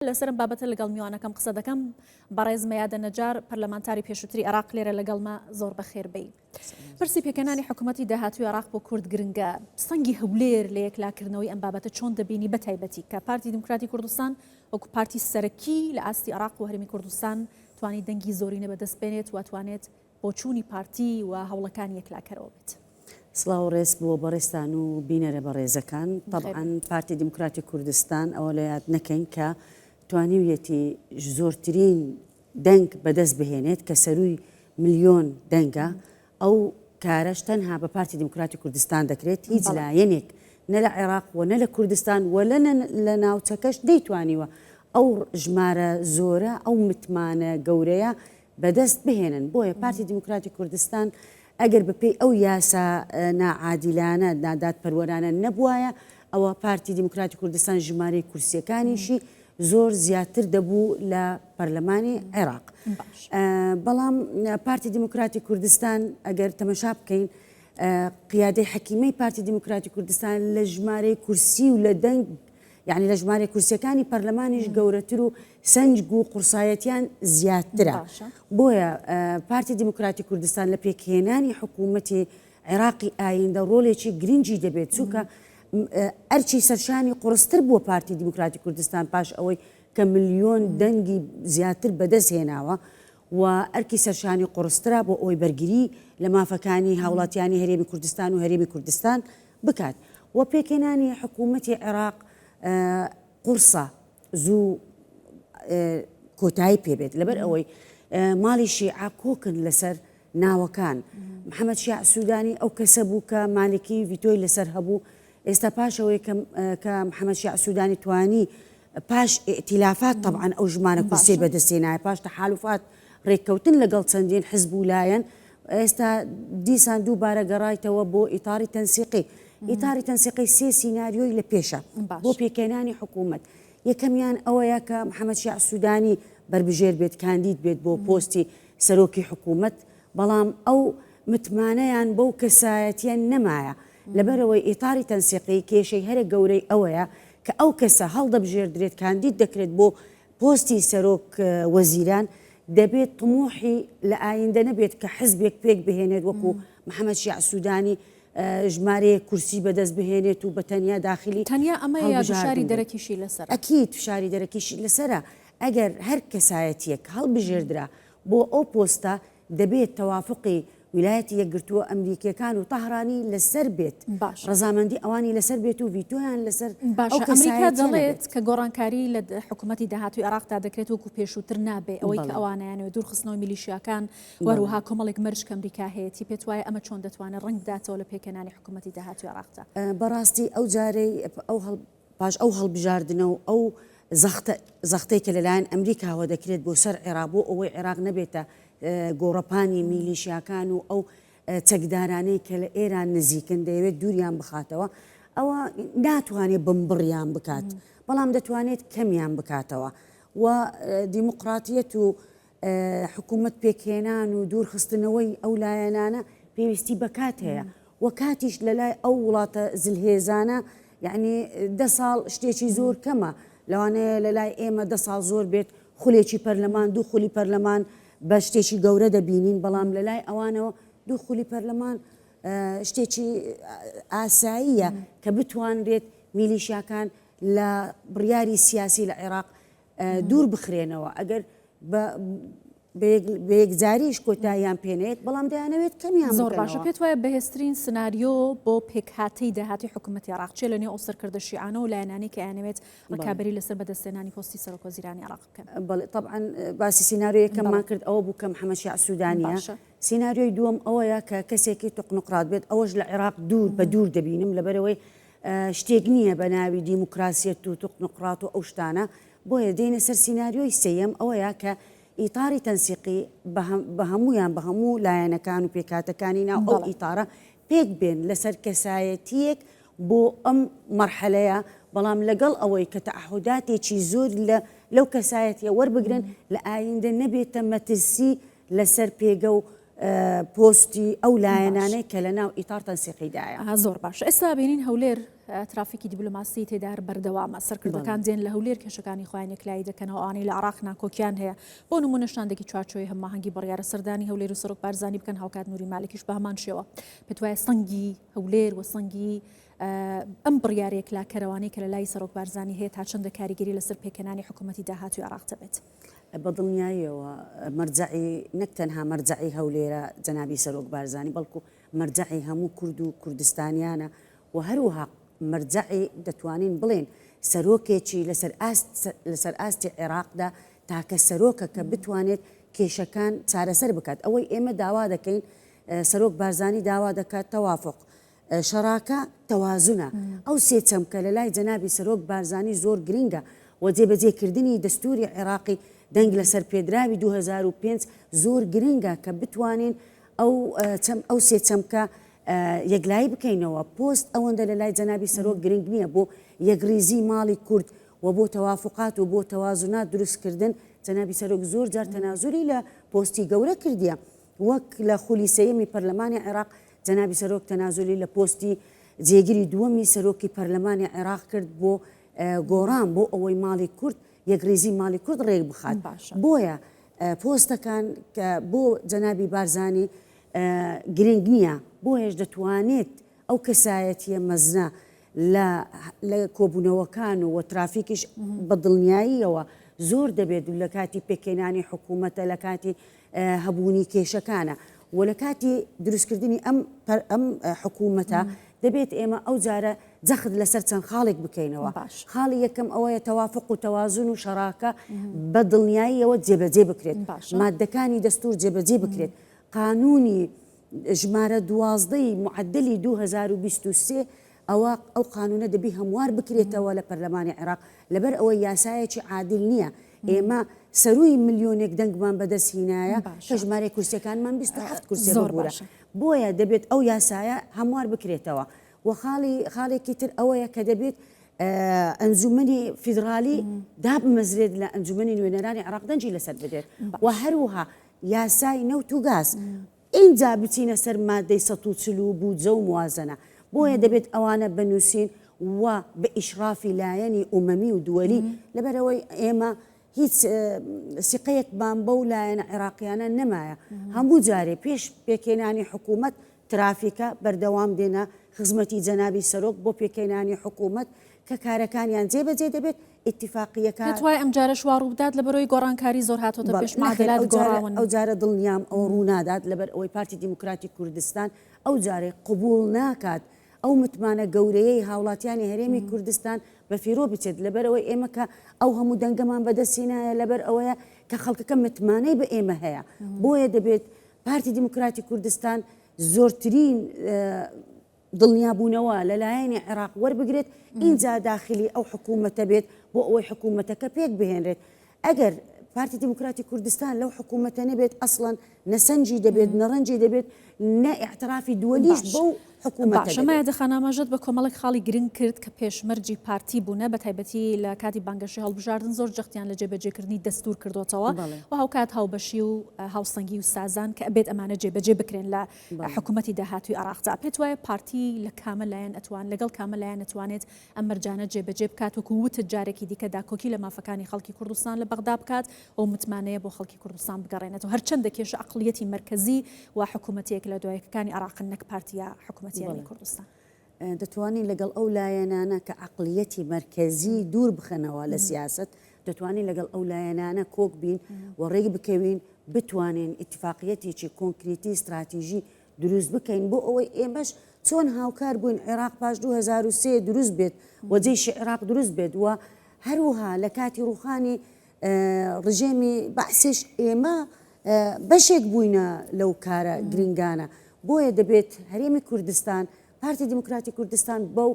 لەسەرم بابەتە لەگەڵ میوانەکەم قسە دەکەم بەڕێز مەیادە نەجار پەرلەمانتاری پێشووتری عێراق لێرە لەگەڵمە زۆر بەخێر بێ. پرسی پێکەنانی حکوومەتی داهاتووی عێراق بۆ کورد گرنگە سەنگی هەولێر لە یەکلاکردنەوەی ئەم بابەتە چۆن دەبینی بە تایبەتی کە پارتی دموکراتی کوردستان وەکو پارتی سەرەکی لە ئاستی عێراق و هەرێمی کوردستان توانی دەنگی زۆرینە بەدەست بێنێت و توانێت بۆ چوونی پارتی و هەوڵەکانی یەکلاکەرەوە بێت. سڵاو ڕێز بۆ بەڕێستان و بینەرە بەڕێزەکان طبعاً پارتی دموکراتی کوردستان ئەوە لە یاد نەکەین کە توانیویەتی زۆرترین دەنگ بەدەست بهێنێت کە سەرووی ملیۆن دەنگە ئەو کارەش تەنها بە پارتی دموکراتی کوردستان دەکرێت هیچ لایەنێک نە لە عێراق و نە لە کوردستان و لە ناوچەکەش دەیتوانیوە ئەو ژمارە زۆرە ئەو متمانە گەورەیە بەدەست بهێنن. بۆیە پارتی دموکراتی کوردستان ئەگەر بەپێی ئەو یاسا ناعادیلانە نادات پەروەرانە نەبووایە ئەوە پارتی دموکراتی کوردستان ژمارەی کورسیەکانیشی زۆر زیاتر دەبوو لە پەرلەمانی عێراق. بەڵام پارتی دموکراتی کوردستان ئەگەر تەمەشا بکەین قیادەی حەکیمەی پارتی دموکراتی کوردستان لە ژمارەی کورسی و لە دەنگ یعنی لە ژمارەی کورسیەکانی پەرلەمانیش گەورەتر و سنج و قورسایەتیان زیاترە. بۆیە پارتی دموکراتی کوردستان لە پێکهێنانی حکوومەتی عێراقی ئایندە ڕۆڵێکی گرنگی دەبێت چونکە ئەرچی سەرشانی قورستر بووە پارتی دموکراتی کوردستان پاش ئەوەی کە ملیۆن دەنگی زیاتر بەدەست هێناوە و ئەرکی سەرشانی قورسترا بۆ ئەوی بەرگری لە مافەکانی هاوڵاتیانی هەرێمی کوردستان و هەرێمی کوردستان بکات و پێکهێنانی حکوومەتی عێراق قورسە زوو کۆتایی پێبێت لەبەر ئەوەی ماڵی شیعە کۆکن لەسەر ناوەکان. محەممەد شیع سوودانی ئەو کەسە بوو کە مالکی ڤیتۆی لەسەر هەبوو. ئێستا پاشەوەی کە محەممەد شیع سوودانی توانی پاش ئێتیلافات طبعاً ئەو ژمانە کورسی بەدەستێنایە پاش تەحالوفات ڕێککەوتن لەگەڵ چەندین حزب و لایەن ئێستا دیسان دووبارە گەڕایتەوە بۆ ئیتاری تەنسیقی. ئیتاری تەنسیقی سێ سیناریۆی لە پێشە بۆ پێکهێنانی حکوومەت. یەکەمیان ئەوەیە کە محەممەد شیع سوودانی بربژێر بێت کاندید بێت بۆ پۆستی سەرۆکی حکوومەت بەڵام ئەو متمانەیان بەو کەسایەتیان نەمایە لەبەرەوەی ئیتاری تەنسیقی کێشەی هەرە گەورەی ئەوەیە کە ئەو کەسە هەڵدەبژێردرێت کاندید دەکرێت بۆ پۆستی سەرۆک وەزیران دەبێت طموحی لە ئایندە نەبێت کە حزبێک پێک بهێنێت وەکو محەممەد شیع سوودانی ژمارەیە کورسی بەدەست بهێنێت و بە تەنیا داخلی تەنیا ئەمە یا فشاری دەرەکیشی لەسەر ئەکید فشاری دەرەکیشی لەسرە. ئەگەر هەر کەسایەتیەک هەڵبژێردرا بۆ ئەو پۆستە دەبێت تەوافقی ویلایەتی یەکگرتووە ئەمریکیەکان و تەهرانی لەسەر بێت ڕەزامەندی ئەوانی لەسەر بێت و ڤیتۆیان لەسەر ئەمریکا دەڵێت کە گۆڕانکاری لە حکوومەتی داهاتووی عێراقدا دەکرێت وەکو پێشووتر نابێ ئەوەی کە ئەوانیانەوە دوورخستنەوە میلیشیاکان وەروها کۆمەڵێک مەرج کە ئەمریکا هەیەی پێت وایە ئەمە چۆن دەتوانێت ڕنگ بداتەوە لە پێکەنانی حکوومەتی داهاتووی عێراقدا. بەڕاستی ئەو جارەی پاش ئەو هەڵبژاردنەوە ئەو زەختەی کە لەلایەن ئەمریکاوە دەکرێت بۆ سەر عێراق بۆ ئەوەی عێراق نەبێتە گۆڕەپانی میلیشیاکان و ئەو چەکدارانەی کە لە ئێران نزیکن دەیەوێت دووریان بخاتەوە ئەوە ناتوانێت بمبڕیان بکات بەڵام دەتوانێت کەمیان بکاتەوە و دیموقراتیەت و حکوومەت پێکهێنان و دوورخستنەوەی ئەو لایەنانە پێویستی بەکات هەیە و کاتیش لە لای ئەو وڵاتە زلهێزانە یعنی 10 ساڵ شتێکی زۆر کەمە لەوانەیە لە لای ئێمە 10 ساڵ زۆر بێت خولێکی پەرلەمان دوو خولی پەرلەمان بە شتێکی گەورە دەبینین بەڵام لە لای ئەوانەوە دوو خولی پەرلەمان شتێکی ئاساییە کە بتوانرێت میلیشیاکان لە بڕیاری سیاسی لە عێراق دوور بخرێنەوە ئەگەر بە یەکجاریش کۆتاییان پێنێت بەڵام دەیانەوێت کەمیان زۆر باشە. پێت وایە بەهێزترین سناریۆ بۆ پێکهاتەی داهاتی حکوومەتی عێراق چێ لەنێو ئەو سەرکردە شیعانە و لایەنانی کە یانەوێت ڕکابەری لەسەر بەدەستێنانی پۆستی سەرۆک وەزیرانی عێراق بکەن؟ بەڵێ طبعاً باسی سیناریۆیەکەممان کرد ئەوە بوو کە محەممەد شیع سوودانیە. سیناریۆی دووەم ئەوەیە کە کەسێکی توقنقرات بێت ئەوەش لە عێراق دوور بە دوور دەبینم لەبەرەوەی شتێک نییە بە ناوی دیموکراسیەت و توقنقرات و ئەو شتانە. بۆیە دێنە سەر سیناریۆی سەیەم ئەوەیە کە ئیتاری تەنسیقی بە هەمویان بە هەموو لایەنەکان و پێکاتەکانی ناو ئەو ئیتارە پێک بێن لەسەر کەسایەتیەک بۆ ئەم مەرحەلەیە بەڵام لەگەڵ ئەوەی کە تەعهوداتێکی زۆر لەو کەسایەتیە وەربگرن لە ئایندە نەبێتە مەترسی لەسەر پێگە و پۆستی ئەو لایەنانەی کە لە ناو ئیتار تەنسیقیدایە. زۆر باش. ئێستا بینین هەولێر ترافیکی دیبلۆماسی تێدا بەردەوامە، سەرکردەکان دێن لە هەولێر کێشەکانی خۆیان یەکلایی دەکەنەوە، ئەوانەی لە عێراق ناکۆکیان هەیە. بۆ نمونە شاندێکی چوارچۆی هەماهەنگی بڕیارە سەردانی هەولێر و سەرۆک بارزانی بکەن، هاوکات نووری مالکیش بە هەمان شێوە. پێت وایە سەنگی هەولێر و سەنگی ئەم بڕیارێک لا کەروانەی کە لە لای سەرۆک بارزانی هەیە تا چەندە کاریگەری لەسەر پێکەنانی حکوومەتی داهاتووی عێراق دەبێت؟ بەدڵنیاییەوە مەرجعی نەک تەنها مەرجعی هەولێرە جەنابی سەرۆک بارزانی، بەڵکو مەرجعی هەموو کورد و کوردستانیانە و هەروەها مەرجعی دەتوانین بڵێن سەرۆکێکی لەسەر ئاستی عێراقدا تاکە سەرۆکە کە بتوانێت کێشەکان چارەسەر بکات. ئەوەی ئێمە داوا دەکەین، سەرۆک بارزانی داوا دەکات تەوافق، شەراکە، تەوازونە. ئەو سێ چەمکە لە لای جەنابی سەرۆک بارزانی زۆر گرنگە و جێبەجێکردنی دەستوری عێراقی دەنگ لەسەر پێدراوی 2005 زۆر گرنگە کە بتوانین ئەو سێ چەمکە یەکلایی بکەینەوە. پۆست ئەوەندە لە لای جەنابی سەرۆک گرنگ نییە بۆ یەکریزی ماڵی کورد و بۆ تەوافقات و بۆ تەوازونات دروستکردن. جەنابی سەرۆک زۆر جار تەنازوری لە پۆستی گەورە کردیە، وەک لە خولی سەیەمی پەرلەمانی عێراق جەنابی سەرۆک تەنازوری لە پۆستی جێگیری دووەمی سەرۆکی پەرلەمانی عێراق کرد بۆ گۆڕان بۆ ئەوەی ماڵی کورد یەکریزی ماڵی کورد ڕێک بخات. بۆیە پۆستەکان کە بۆ جەنابی بارزانی گرنگ نییە، بۆ هێش دەتوانێت ئەو کەسایەتیە مەزنە لە کۆبوونەوەکان و ترافیکیش بەدڵنیاییەوە زۆر دەبێت لە کاتی پێکێنانی حکوومەتە، لە کاتی هەبوونی کێشەکانە و لە کاتی دروستکردنی ئەم حکوومەتە دەبێت ئێمە ئەو جارە جەخت لەسەر چەند خاڵێک بکەینەوە. خاڵی یەکەم ئەوەیە تەوافق و تەوازون و شەراکە بە دڵنیاییەوە جێبەجێ بکرێت، مادەکانی دەستور جێبەجێ بکرێت، قانونی ژمارە 12 معدلی 2023 ئەو قانونە دەبی هەموار بکرێتەوە لە پەرلەمانی عێراق، لەبەر ئەوەی یاسایەکی عادل نییە. ئێمە سەروی ملیۆنێک دەنگمان بەدەستهینایە کە ژمارەی کورسەکانمان 27 کورسێ بوورە. بۆیە دەبێت ئەو یاسایە هەموار بکرێتەوە. و خاڵێکی تر ئەوەیە کە دەبێت ئەنجومەنی فیدرالی دابمەزرێت لە ئەنجومەنی نوێنەرانی عێراق دەنجی لەسەر بدێت و هەروها یاسای نەوت و گاز اینجا بچینە سەر مادەی 140 بودجە و موازنە. بۆیە دەبێت ئەوانە بنووسین و بە ئیشرافی لایەنی ئومەمی و دووەلی، لەبەرەوەی ئێمە هیچ سقەیەکمان بەو لایەنە عێراقیانە نەمایە. هەموو جارێ پێش پێکێنانی حکوومەت ترافیکە بەردەوام دێنە خزمەتی جەنابی سەرۆک بۆ پێکێنانی حکوومەت کە کارەکانیان جێبەجێ دەبێت ئیتیفاقیەکان. دوای ئەم جارە شوار و بدات لەبەرەوەی گۆڕانکاری زۆر هاتۆتە پێش معادلات گۆڕاون. ئەو جارە دڵنیام ئەو ڕوونادات لەبەر ئەوەی پارتی دیموکراتی کوردستان ئەو جارێ قبول ناکات ئەو متمانە گەورەیەی هاوڵاتیانی هەرێمی کوردستان بە فیرۆ بچێت، لەبەرەوەی ئێمە کە ئەو هەموو دەنگەمان بەدەستینایە لەبەر ئەوەیە کە خەڵکەکە متمانەی بە ئێمە هەیە. بۆیە دەبێت پارتی دیموکراتی کوردستان زۆرترین دڵنیابوونەوە لەلایەنی عێراق وەربگرێت، اینجا داخلی ئەو حکوومەتە بێت بۆ ئەوەی حکوومەتەکە پێک بهێنرێت. ئەگەر پارتی دیموکراتی کوردستان لەو حکوومەتە نەبێت ئەسڵەن نەسەنجی دەبێت، نەڕەنجی دەبێت، نە ئیعترافی دووەلیش بەو حکوومەتە. شەمایە دەخانامەژەت بە کۆمەڵێک خاڵی گرنگ کرد کە پێشمەرجی پارتی بوونە بە تایبەتی لە کاتی بانگەشی هەڵبژاردن زۆر جەختیان لە جێبەجێکردنی دەستور کردوتەوە و هاوکات هاوبەشی و هاوسەنگی و سازان کە ئەبێت ئەمانە جێبەجێ بکرێن لە حکوومەتی داهاتووی عێراقدا. پێت وایە پارتی لە کامە لایەن ئەتوان لەگەڵ کامە لایەن ئەتوانێت ئەم مەرجانە جێبەجێ بکات وەکو وتت جارێکی دیکە داکۆکی لە مافەکانی خەڵکی کوردستان لە بەغدا بکات و متمانەیە بۆ خەڵکی کوردستان بگەڕێنێتەوە، هەرچەندە کێشە عەقڵیەتی مەرکەزی و حکوومەتێک لە دوایەکەکانی عێراقن نەک پارتیە حکوومەتیانی کوردستان. دەتوانین لەگەڵ ئەو لایەنانە کە عەقڵیەتی مەرکەزی دوور بخەنەوە لە سیاست، دەتوانین لەگەڵ ئەو لایەنانە کۆک بین و ڕێک بکەوین بتوانین ئیتفاقیەتێکی کۆنکریتی استراتیژی دروست بکەین بۆ ئەوەی ئێمەش چۆن هاوکار بووین عێراق پاش 2003 دروست بێت و جێشی عێراق دروست بێت و هەروها لە کاتی ڕوخانی ڕژێمی بەعسیش ئێمە بەشێک بووینە لەو کارە گرنگانە. بۆیە دەبێت هەرێمی کوردستان، پارتی دیموکراتی کوردستان بەو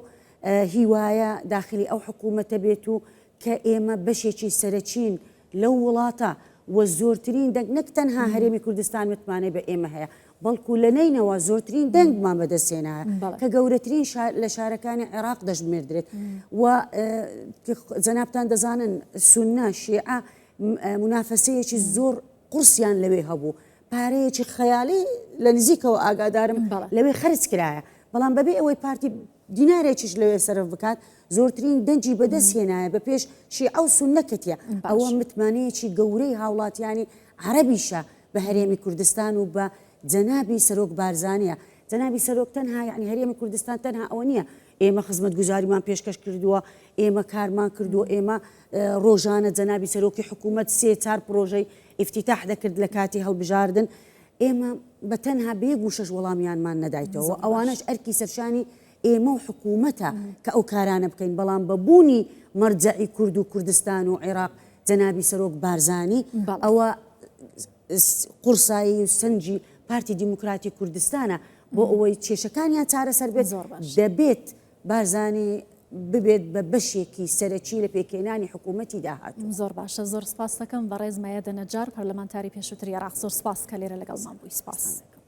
هیوایە داخلی ئەو حکوومەتە بێت و کە ئێمە بەشێکی سەرچین لەو وڵاتە و زۆرترین دەنگ نەک تەنها هەرێمی کوردستان متمانەی بە ئێمە هەیە، بەڵکو لە نینەوە زۆرترین دەنگمان بەدەستێنایە کە گەورەترین لە شارەکانی عێراق دەژمێردرێت و جەنابتان دەزانن سونە شیعە منافەسەیەکی زۆر قورسیان لەوێ هەبوو، پارەیەکی خەیاڵی لە نزیکەوە ئاگادارم بەڵێ. لەوێ خەرج کرایە بەڵام بەبێ ئەوەی پارتی دینارێکیش لەوێ سەرف بکات زۆرترین دەنجی بەدەست هێنایە بە پێش شیعە و سوننەکەتیە ئەوە متمانەیەکی گەورەی هاوڵاتیانی عەرەبیشە بە هەرێمی کوردستان و بە جەنابی سەرۆک بارزانیە. جەنابی سەرۆک تەنها یعنی هەرێمی کوردستان تەنها ئەوە نییە ئێمە خزمەتگوزاریمان پێشکەش کردووە، ئێمە کارمان کردووە، ئێمە ڕۆژانە جەنابی سەرۆکی حکوومەت 3-4 پرۆژەی ئیفتیتاح دەکرد لە کاتی هەڵبژاردن. ئێمە بە تەنها بێگوشەش وەڵامیانمان نەدایتەوە، ئەوانەش ئەرکی سەرشانی ئێمە و حکوومەتە کە ئەو کارانە بکەین، بەڵام بەبوونی مەرجەعی کورد و کوردستان و عێراق جەنابی سەرۆک بارزانی ئەوە قورسایی و سنجی پارتی دیموکراتی کوردستانە بۆ ئەوەی کێشەکانیان چارەسەر بێت. دەبێت بارزانی ببێت بە بەشێکی سەرەکی لە پێکێنانی حکوومەتی داهاتوو. زۆر باشە، زۆر سپاس دەکەم بەڕێز مەیادە نەجار پەرلەمانتاری پێشووتری عێراق. زۆر سپاس کە لێرە لەگەڵمان بووی. سپاس.